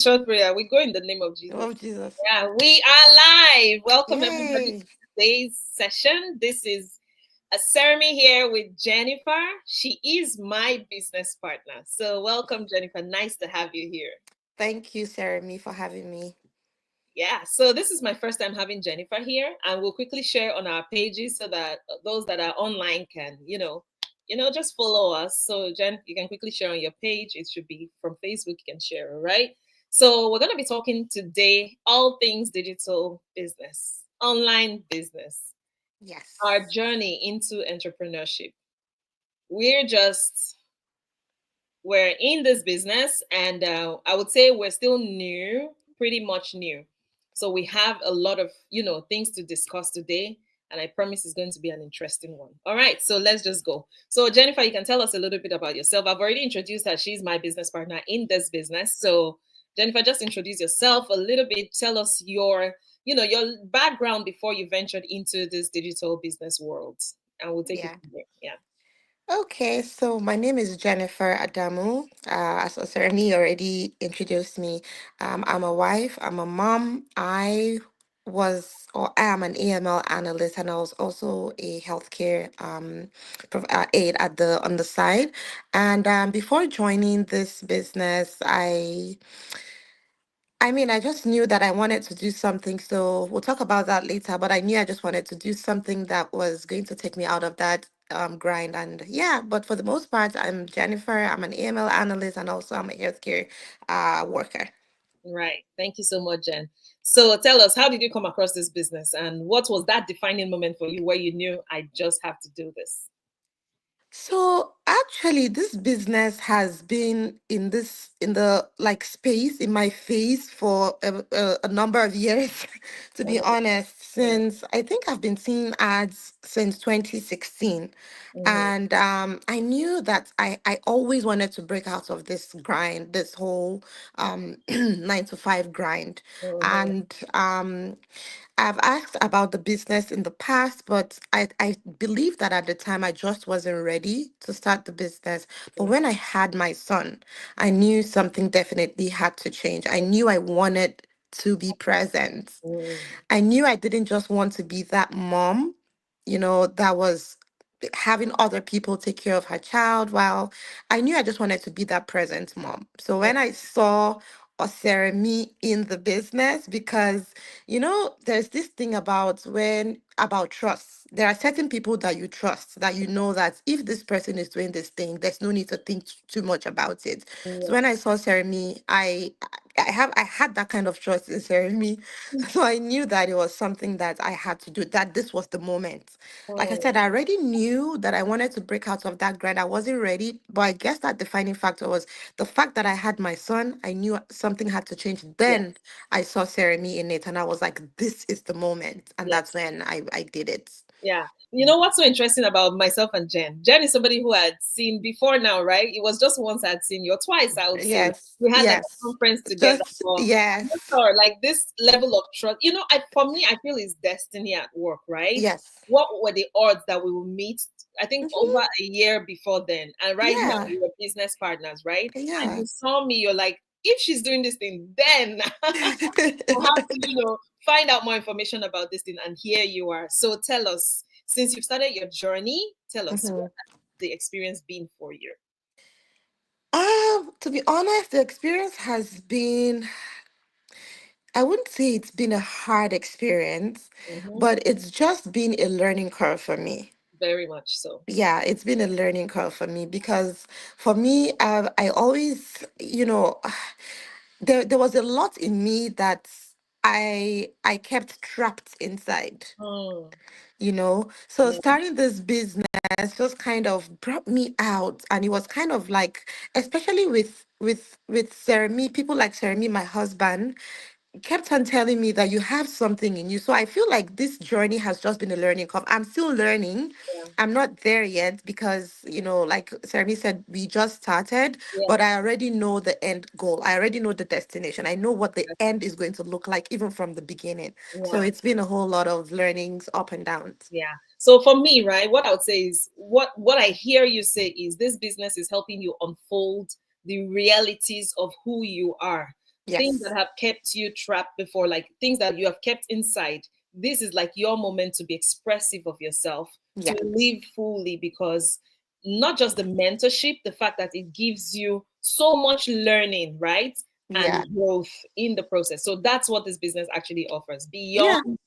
Short prayer. We go in the name of Jesus. Oh, Jesus. Yeah, we are live. Welcome everybody Yay. to today's session. This is a ceremony here with Jennifer. She is my business partner. So welcome, Jennifer. Nice to have you here. Thank you, Sarah, me, for having me. Yeah, so this is my first time having Jennifer here, and we'll quickly share on our pages so that those that are online can, just follow us. So Jen, you can quickly share on your page. It should be from Facebook. You can share, all right? So we're gonna be talking today all things digital business, online business, our Yes. journey into entrepreneurship. We're just we're in this business, and I would say we're still new, pretty much new. So we have a lot of things to discuss today, and I promise it's going to be an interesting one. All right, so let's just go. So Jennifer, you can tell us a little bit about yourself. I've already introduced her. She's my business partner in this business. So Jennifer, just introduce yourself a little bit. Tell us your background before you ventured into this digital business world, and we'll take it Yeah. from there. Yeah. Okay, so my name is Jennifer Adamu. As Sarah already introduced me, I'm a wife, I'm a mom. I am an AML analyst, and I was also a healthcare aide on the side. And before joining this business, I just knew that I wanted to do something. So we'll talk about that later. But I knew I just wanted to do something that was going to take me out of that grind. And yeah, but for the most part, I'm Jennifer. I'm an AML analyst, and also I'm a healthcare worker. Right. Thank you so much, Jen. So tell us, how did you come across this business and what was that defining moment for you where you knew I just have to do this? So actually, this business has been in the like space in my face for a number of years, to be Oh, honest. yeah. Since I think I've been seeing ads since 2016, Mm-hmm. and I knew that I always wanted to break out of this grind, this whole 9 to 5 grind, Mm-hmm. and I've asked about the business in the past, but I believe that at the time I just wasn't ready to start the business. But Yeah. when I had my son, I knew something definitely had to change. I knew I wanted to be present. Mm, I knew I didn't just want to be that mom, that was having other people take care of her child, while I knew I just wanted to be that present mom. So mm, when I saw me in the business, because there's this thing about trust. There are certain people that you trust, that you know that if this person is doing this thing, there's no need to think too much about it. So yeah. when I saw me, I had that kind of trust in me. So I knew that it was something that I had to do, that this was the moment. Like I Mm, said, I already knew that I wanted to break out of that grind. I wasn't ready, but I guess that defining factor was the fact that I had my son. I knew something had to change. yeah. Then I saw me in it, and I was like, this is the moment. And that's Yes. when I did it. Yeah. You know what's so interesting about myself and Jen? Jen is somebody who had seen before now, right? It was just once I'd seen you, or twice, I would say. Yes, We had like a yes. conference together, Just, but I'm not yes, sure, like this level of trust. For me, I feel is destiny at work, right? yes. What were the odds that we will meet? I think over Mhm. a year before then, and right now Yeah, we were business partners, right? And yeah. you saw me, you're like, if she's doing this thing, then we'll have to, find out more information about this thing. And here you are. So tell us, since you've started your journey, tell us what Mhm. has the experience been for you. To be honest, the experience has been, I wouldn't say it's been a hard experience, Hmm. but it's just been a learning curve for me. Very much so. Yeah, it's been a learning curve for me, because for me, I always, there was a lot in me that I kept trapped inside. Mm, So yeah, starting this business just kind of brought me out, and it was kind of like, especially with Seremi, people like Seremi, my husband, kept on telling me that you have something in you. So I feel like this journey has just been a learning curve. I'm still learning. yeah, I'm not there yet, because, like Sermi said, we just started, yeah, but I already know the end goal. I already know the destination. I know what the end is going to look like, even from the beginning. So yeah. it's been a whole lot of learnings, up and downs. Yeah. So for me, right, what I would say is what I hear you say is this business is helping you unfold the realities of who you are. things that Yes. have kept you trapped before, like things that you have kept inside. This is like your moment to be expressive of yourself, to Yeah. live fully, because not just the mentorship, the fact that it gives you so much learning, right? And Yeah. growth in the process. So that's what this business actually offers. Yeah. Beyond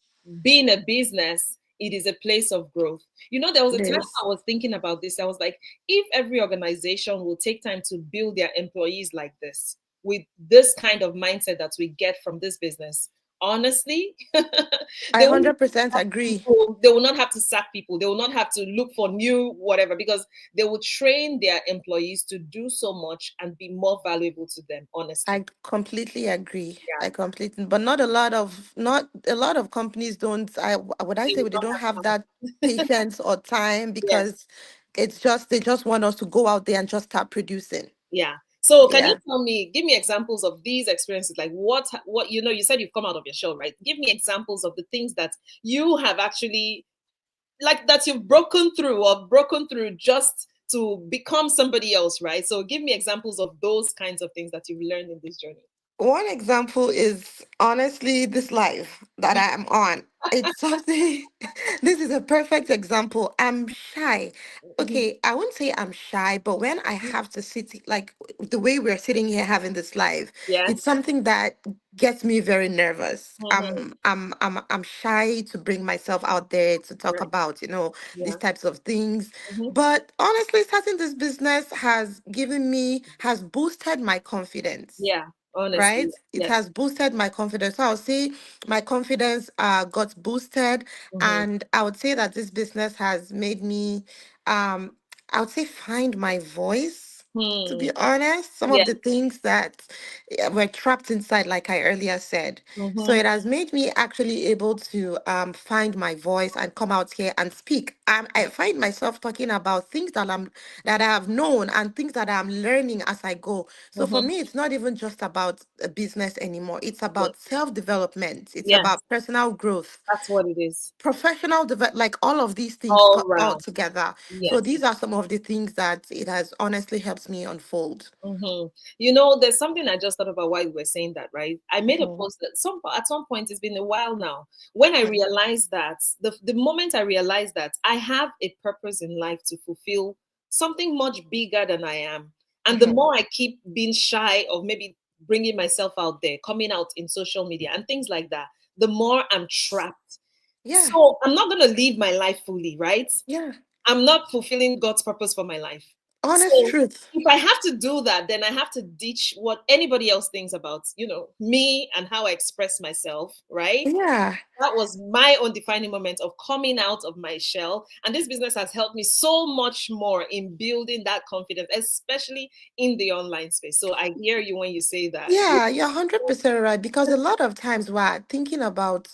being a business, it is a place of growth. You know, there was a It time is. I was thinking about this. I was like, if every organization will take time to build their employees like this, with this kind of mindset that we get from this business, honestly, I they will not 100% have agree. people, they will not have to sack people, they will not have to look for new whatever, because they will train their employees to do so much and be more valuable to them, honestly. I completely agree. Yeah, I completely, but not a lot of companies don't. Would I they say will they not don't have have that patience or time yes. because they just want us to go out there and just start producing. Yeah. So can you Yeah. tell me, give me examples of these experiences? Like what you know, you said you've come out of your shell, right? Give me examples of the things that you have actually, like, that you've broken through just to become somebody else, right? So give me examples of those kinds of things that you've learned in this journey. One example is honestly this life that I am on. It's something, this is a perfect example. I'm shy. Mhm. Okay, I wouldn't say I'm shy, but when I have to sit, like the way we're sitting here having this live, it's Yes. something that gets me very nervous. Hmm. I'm shy to bring myself out there to talk Right. about, these Yeah. types of things. Hmm. But honestly, starting this business has boosted my confidence, Yeah. Honestly. right? It Yes. has boosted my confidence. So I'll say my confidence got boosted, Hmm. and I would say that this business has made me, um, I would say, find my voice. To Hmm. be honest, some of Yeah. the things that were trapped inside, like I earlier said. So Hmm. it has made me actually able to find my voice and come out here and speak. I find myself talking about things that I have known and things that I'm learning as I go. So for Hmm. me, it's not even just about a business anymore. It's Yeah. about self-development. It's Yes. about personal growth, That's what it is. professional development, like all of these things All put all round. together. So Yes. these are some of the things that it has honestly helped me unfold. Hmm. You know, there's something I just thought about while you were saying that, right? I made a Mhm. post at some point, it's been a while now, when I Yeah. realized that the moment I realized that I have a purpose in life to fulfill, something much bigger than I am. And the Mhm. more I keep being shy of maybe bringing myself out there, coming out in social media and things like that, the more I'm trapped. Yeah. So I'm not going to live my life fully, right? Yeah. I'm not fulfilling God's purpose for my life. Honest So truth. if I have to do that, then I have to ditch what anybody else thinks about, me and how I express myself, right? Yeah. That was my own defining moment of coming out of my shell. And this business has helped me so much more in building that confidence, especially in the online space. So I hear you when you say that. Yeah, you're 100% right. Because a lot of times we're thinking about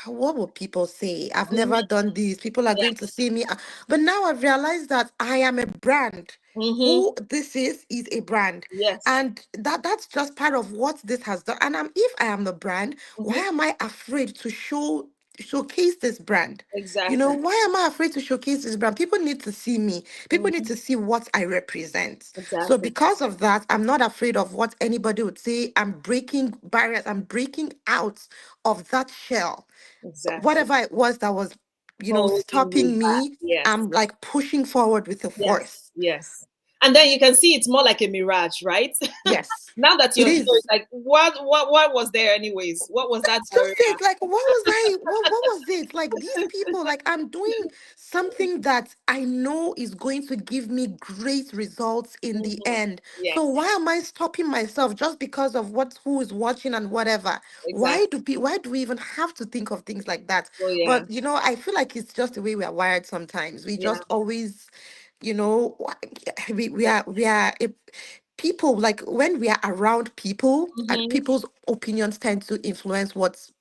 what will people say? I've Mhm. never done this. People are Yeah. going to see me. But now I've realized that I am a brand. Hmm. Who this is a brand. Yes. And that's just part of what this has done. And if I am the brand, why Hmm. am I afraid to showcase this brand? Exactly. Why am I afraid to showcase this brand? People need to see me. People need Hmm. to see what I represent. So Exactly. because of that, I'm not afraid of what anybody would say. I'm breaking barriers. I'm breaking out of that shell. Exactly. Whatever it was that was, Holding you stopping back. me, Yes. I'm like pushing forward with a Yes. force. Yes. And then you can see it's more like a mirage, right? Yes, Now that it you're here, is. it's like what was there anyways? What was that That's barrier? just it. Like, what was I? What was it? Like these people, like I'm doing something that I know is going to give me great results in the Mhm. end. So Yes, why am I stopping myself just because of who is watching and whatever? exactly. Why do we even have to think of things like that? Oh yeah, But I feel like it's just the way we are wired sometimes. We yeah, just always, you know, we are people, like when we are around people and hmm. people's opinions tend to influence what's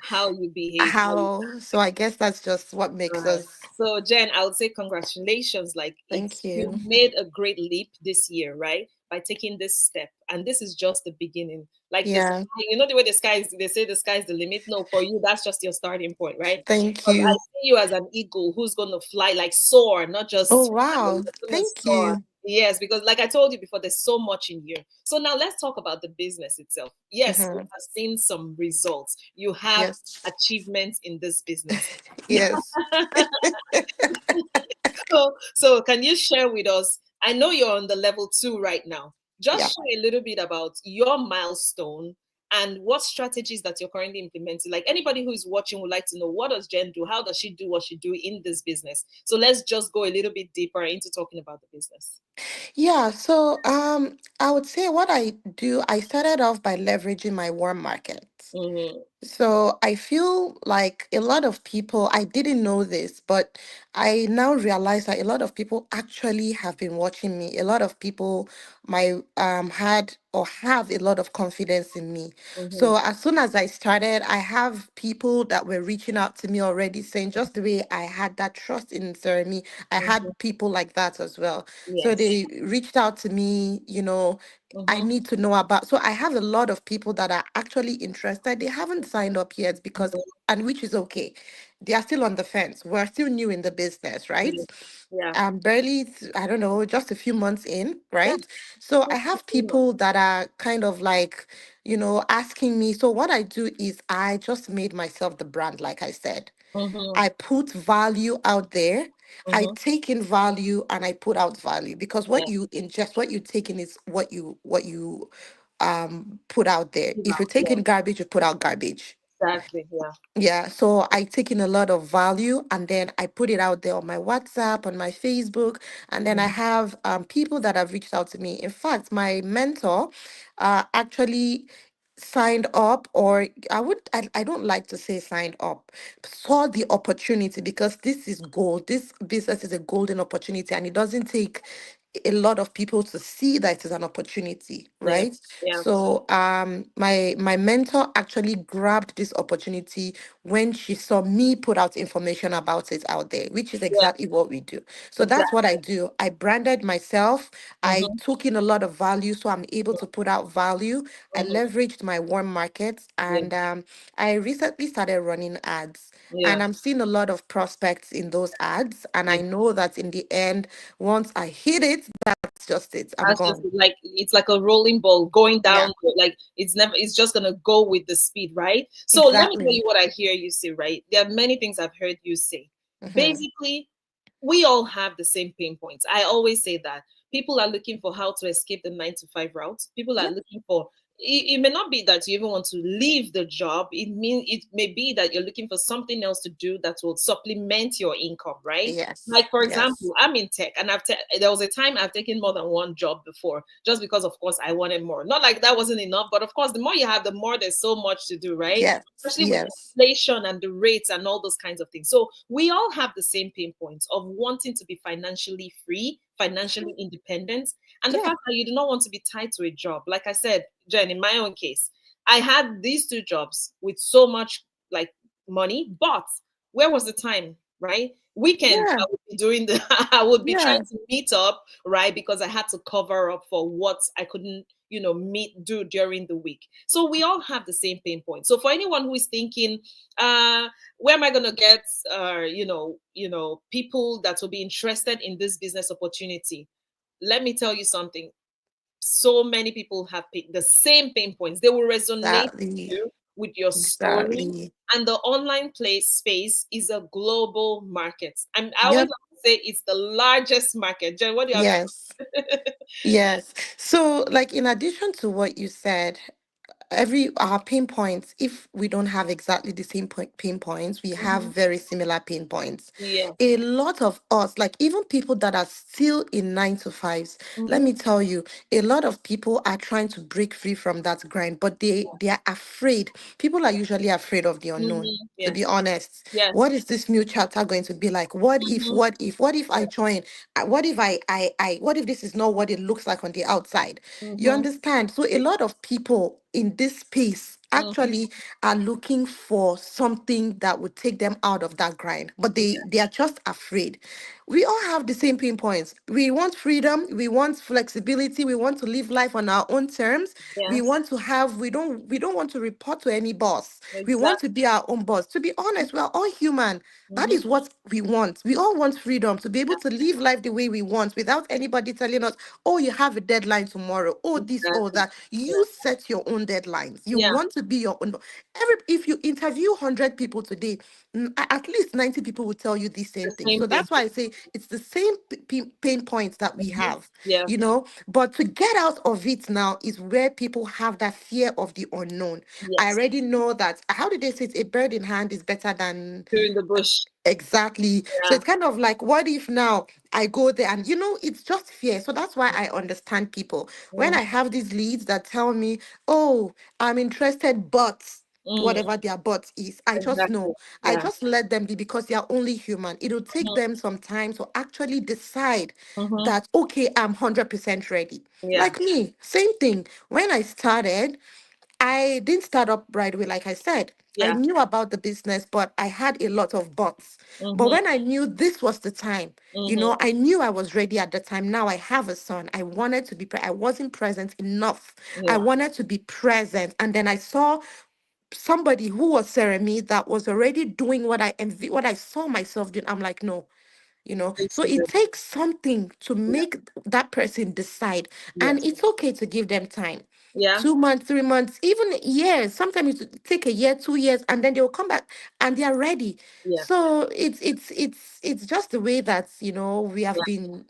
How you behave, how you how. So I guess that's just what makes right. us. So Jen, I would say congratulations. Like Thank you you. made a great leap this year, right? By taking this step. And this is just the beginning. Like the sky, Yeah. the way they say the sky's the limit. No, for you, that's just your starting point, right? Thank Because I you. see you as an eagle who's gonna fly, like soar, not Oh just fly, wow. you're gonna Thank soar. you. Yes, because like I told you before, there's so much in here. So now let's talk about the business itself. Yes, you Hmm. have seen some results. You have Yes. achievements in this business. Yes. So can you share with us? I know you're on the level 2 right now. Just Yeah. share a little bit about your milestone and what strategies that you're currently implementing. Like anybody who is watching would like to know, what does Jen do? How does she do what she do in this business? So let's just go a little bit deeper into talking about the business. Yeah, so I would say what I do, I started off by leveraging my warm market. Mm-hmm. So I feel like a lot of people, I didn't know this, but I now realize that a lot of people actually have been watching me. A lot of people my had or have a lot of confidence in me. Mm-hmm. So as soon as I started, I have people that were reaching out to me already saying just the way I had that trust in Jeremy, I had Mm-hmm. people like that as well. So Yes. they reached out to me, I Mm-hmm. need to know about. So I have a lot of people that are actually interested. They haven't signed up yet because, Mm-hmm. and which is okay. They are still on the fence. We're still new in the business, right? Yeah. Yeah. Barely, I don't know, just a few months in, Yeah. right? So I That's have pretty much. people that are kind of like, asking me. So what I do is I just made myself the brand, like I said. Mm-hmm. I put value out there. I Mm-hmm. take in value and I put out value because what Yeah. you ingest, what you take in is what you put out there. Yeah. If you take Yeah. in garbage, you put out garbage. Exactly. Yeah. Yeah, so I take in a lot of value and then I put it out there on my WhatsApp, on my Facebook, and then I Mm-hmm. have people that have reached out to me. In fact, my mentor actually signed up, or I don't like to say signed up, saw the opportunity because this is gold. This business is a golden opportunity, and it doesn't take a lot of people to see that it is an opportunity, Yeah. right? Yeah. So my mentor actually grabbed this opportunity when she saw me put out information about it out there, which is Yeah. exactly what we do. So that's what Exactly. I do. I branded myself. I Mm-hmm. took in a lot of value, so I'm able to put out value. I Mm-hmm. leveraged my warm markets, Yeah. and I recently started running ads. Yeah. And I'm seeing a lot of prospects in those ads. And Yeah. I know that in the end, once I hit it, that's just it. I'm That's just gone. like it's like a rolling ball going Yeah, down. Like it's never. It's just gonna go with the speed, right? So let me tell exactly. you what I hear you say. Right, there are many things I've heard you say. Hmm. Basically, we all have the same pain points. I always say that people are looking for how to escape the 9 to 5 route. People are Yep. looking for. It may not be that you even want to leave the job. It may be that you're looking for something else to do that will supplement your income, right? Yes. Like for Yes. example, I'm in tech, and there was a time I've taken more than one job before, just because of course I wanted more. Not like that wasn't enough, but of course the more you have, the more there's so much to do, right? Yes. Especially with Yes. inflation and the rates and all those kinds of things. So we all have the same pain points of wanting to be financially free, financially independent, and the Yeah. fact that you do not want to be tied to a job. Like I said, Jen, in my own case, I had these two jobs with so much like money, but where was the time, right? Weekends, Yeah. I would be doing the, I would be trying Yeah. to meet up, right? Because I had to cover up for what I couldn't, do during the week. So we all have the same pain point. So for anyone who is thinking, uh, where am I going to get, people that will be interested in this business opportunity? Let me tell you something. So many people have the same pain points. They will resonate with Exactly. you, with your story. Exactly. And the online place space is a global market. I always Yep. like to say it's the largest market. Jen, what do you have Yes. to Yes. So, like, in addition to what you said, every our pain points, if we don't have exactly the same pain points, we have Mhm. very similar pain points. Yeah. A lot of us, like even people that are still in 9 to 5s, let Mm-hmm. me tell you, a lot of people are trying to break free from that grind, but they are afraid. People are usually afraid of the unknown, Mm-hmm. to be Yes. honest. Yes. What is this new chapter going to be like? What if, Mm-hmm. what if I join? What if what if this is not what it looks like on the outside? You Mm-hmm. understand? So a lot of people in this space Mhm. actually are looking for something that would take them out of that grind, but they are just afraid. We all have the same pain points. We want freedom, we want flexibility, we want to live life on our own terms. We Yes, want to have, we don't want to report to any boss. We want to exactly. be our own boss. To be honest, we are all human. That Hmm. is what we want. We all want freedom to be able to live life the way we want without anybody telling us, oh, you have a deadline tomorrow, oh, this, oh, Exactly. that. Yeah. You set your own deadlines. You Yeah. want to be your own. If you interview 100 people today, at least 90 people will tell you the same The thing. same So thing. that's why I say it's the same pain points that we Hmm. have, Yeah. but to get out of it now is where people have that fear of the unknown. I Yes. already know that, how did they say it? A bird in hand is better than. Through in the bush. Exactly. So Yeah. it's kind of like, what if now I go there and it's just fear. So that's why I understand people. When Mm. I have these leads that tell me, oh, I'm interested, but Mm. whatever their but is, I just Exactly. know. I Yeah. just let them be because they are only human. It'll take them some time to actually decide Mm-hmm. that, okay, I'm 100% ready. Yeah. Like me, same thing. When I started, I didn't start up right away, like I said. I Yeah. knew about the business, but I had a lot of buts. But Mm-hmm. when I knew this was the time, Mm-hmm. I knew I was ready at the time. Now I have a son. I wanted to be, I wasn't present enough. I Yeah. wanted to be present. And then I saw somebody who was Seremi that was already doing what I saw myself doing. I'm like, no, This so is it it. takes something to Yeah. make that person decide, and Yes. it's okay to give them time. Yeah. 2 months, 3 months, even years. Sometimes it take a year, 2 years, and then they'll come back and they are ready. Yeah. So it's just the way that we have Yeah. been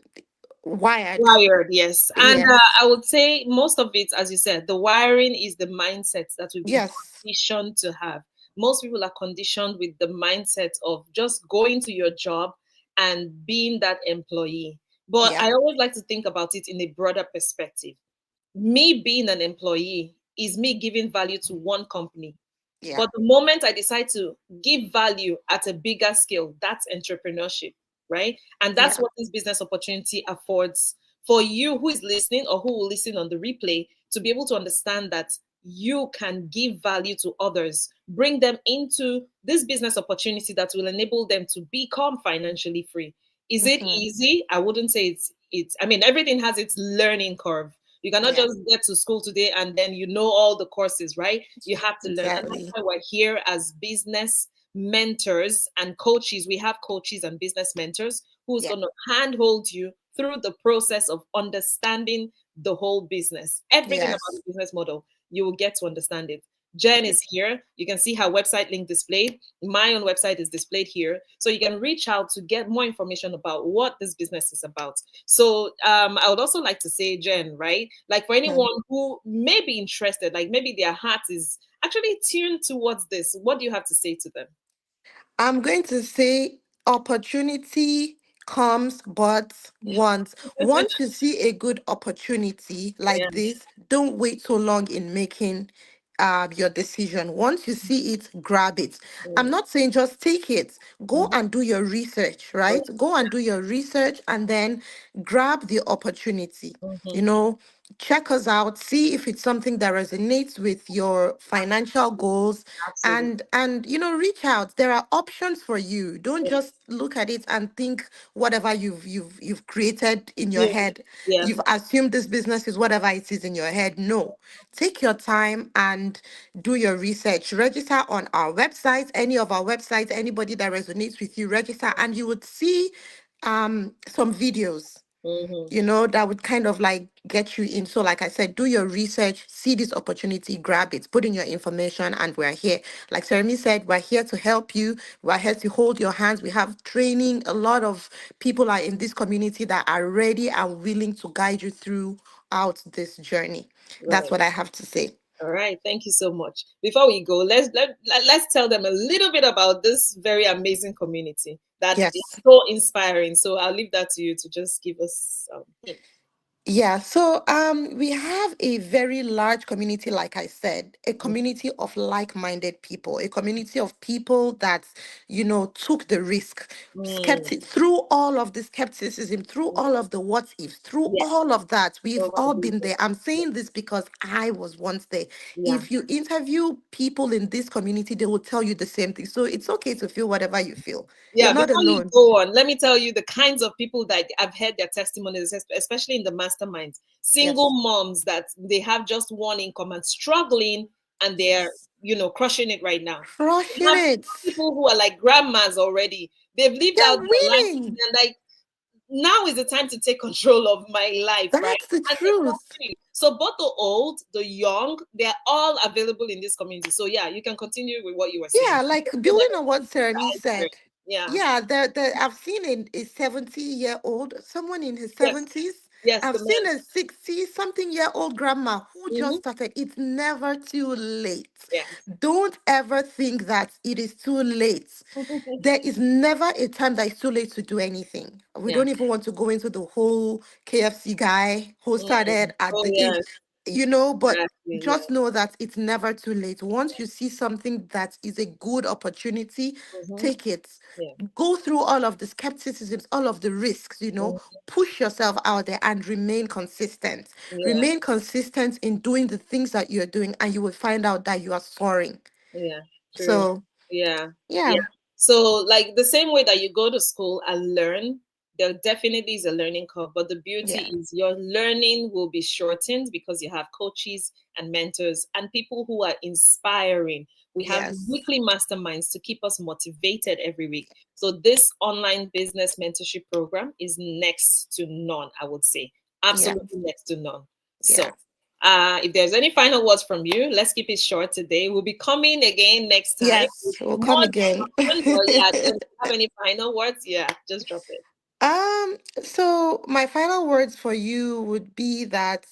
wired. Wired, yes. And Yes, I would say most of it, as you said, the wiring is the mindset that we've been yes, conditioned to have. Most people are conditioned with the mindset of just going to your job and being that employee. But yeah, I always like to think about it in a broader perspective. Me being an employee is me giving value to one company. yeah, But the moment I decide to give value at a bigger scale, that's entrepreneurship, right? And that's yeah, what this business opportunity affords for you who is listening or who will listen on the replay to be able to understand that you can give value to others, bring them into this business opportunity that will enable them to become financially free. Is it hmm, easy? I wouldn't say it's I mean everything has its learning curve. You cannot yeah, just get to school today and then you know all the courses, right? You have to learn. And that's exactly. why we're here as business mentors and coaches. We have coaches and business mentors who's Yeah, going to handhold you through the process of understanding the whole business. Everything about the yes, business model, you will get to understand it. Jen is here. You can see her website link displayed. My own website is displayed here. So you can reach out to get more information about what this business is about. So I would also like to say, Jen, right? Like for hmm. anyone who may be interested, like maybe their heart is actually tuned towards this, what do you have to say to them? I'm going to say opportunity comes but once. Once you see a good opportunity Yeah. like this, don't wait so long in making your decision. Once you see it, grab it. I'm Mm. not saying just take it. Go Mhm. and do your research, right? Go and do your research and then grab the opportunity. You Mhm. know, check us out, see if it's something that resonates with your financial goals, Absolutely. and reach out. There are options for you. Don't just look at it and think whatever you've created in your Yeah. head. Yeah. You've assumed this business is whatever it is in your head. No, take your time and do your research. Register on our website, any of our websites. Anybody that resonates with you, register, and you would see some videos, Mhm. that would kind of like get you in. So, like I said, do your research, see this opportunity, grab it, put in your information, and we're here. Like Seremi said, we're here to help you. We're here to hold your hands. We have training. A lot of people are in this community that are ready and willing to guide you throughout this journey. That's Right. what I have to say. All right. Thank you so much. Before we go, let's tell them a little bit about this very amazing community that is Yes. so inspiring. So I'll leave that to you to just give us some hint. Yeah, so we have a very large community, like I said, a community of like-minded people, a community of people that, took the risk, Mm. through all of the skepticism, through all of the what ifs, through Yeah. all of that. We've Over all been the- there. I'm saying this because I was once there. Yeah. If you interview people in this community, they will tell you the same thing. So it's okay to feel whatever you feel. You're Yeah, not before you alone. go on, let me tell you the kinds of people that I've heard their testimonies, especially in the masterminds. Single Yes. moms that they have just one income and struggling, and they're, Yes. crushing it right now. We Crushing have it. people who are like grandmas already. They've lived They're out their life, winning. and like, now is the time to take control of my life, right? That's the And they're truth. continue. So both the old, the young, they're all available in this community. So yeah, you can continue with what you were saying. Yeah, like So building on what Sarami that is said. yeah. Yeah, I've seen a 70-year-old, someone in his Yes. 70s. Yes, I've the seen man. a 60 something year old grandma who just Hmm. started. It's never too late. Yes. Don't ever think that it is too late. There is never a time that it's too late to do anything. We Yeah. don't even want to go into the whole KFC guy who Mm. started at Oh the age, yes, but exactly. just Yeah. know that it's never too late. Once you see something that is a good opportunity, Hmm. take it. Yeah. Go through all of the skepticisms, all of the risks, Mm. push yourself out there and remain consistent. Yeah. Remain consistent in doing the things that you're doing, and you will find out that you are soaring. Yeah. True. So, Yeah. Yeah. yeah, So, like the same way that you go to school and learn, there definitely is a learning curve. But the beauty yeah, is your learning will be shortened because you have coaches and mentors and people who are inspiring. We have yes, weekly masterminds to keep us motivated every week. So, this online business mentorship program is next to none, I would say. yeah, Absolutely next to none. yeah. So, if there's any final words from you, let's keep it short today. We'll be coming again next time with Yes, we'll come more again. discussion. But yeah, then if you have any final words, yeah, just drop it. So my final words for you would be that,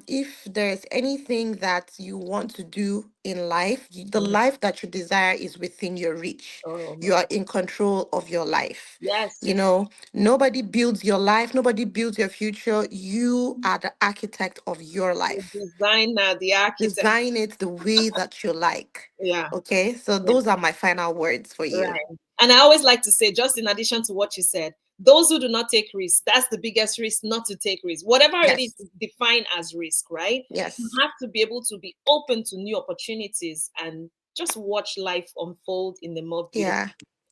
if there's anything that you want to do in life, the Mhm. life that you desire is within your reach. Oh You my, are in control of your life. yes, Nobody builds your life, nobody builds your future. You are the architect of your the life. designer, the architect. Design it the way that you like. Yeah, Okay, so yeah. those are my final words for you. Right. And I always like to say, just in addition to what you said, those who do not take risks, that's the biggest risk not to take risks. Whatever it is Yes, defined as risk, right? You yes, have to be able to be open to new opportunities and just watch life unfold in the more beautiful. yeah,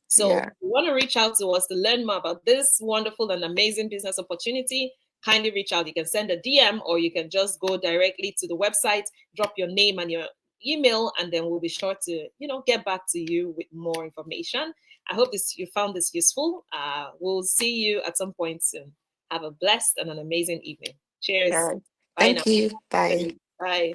So if yeah. you want to reach out to us to learn more about this wonderful and amazing business opportunity, kindly reach out. You can send a DM or you can just go directly to the website, drop your name and your email, and then we'll be sure to, get back to you with more information. I hope you found this useful. We'll see you at some point soon. Have a blessed and an amazing evening. All Cheers. right. Bye now. Thank you. Bye. Bye.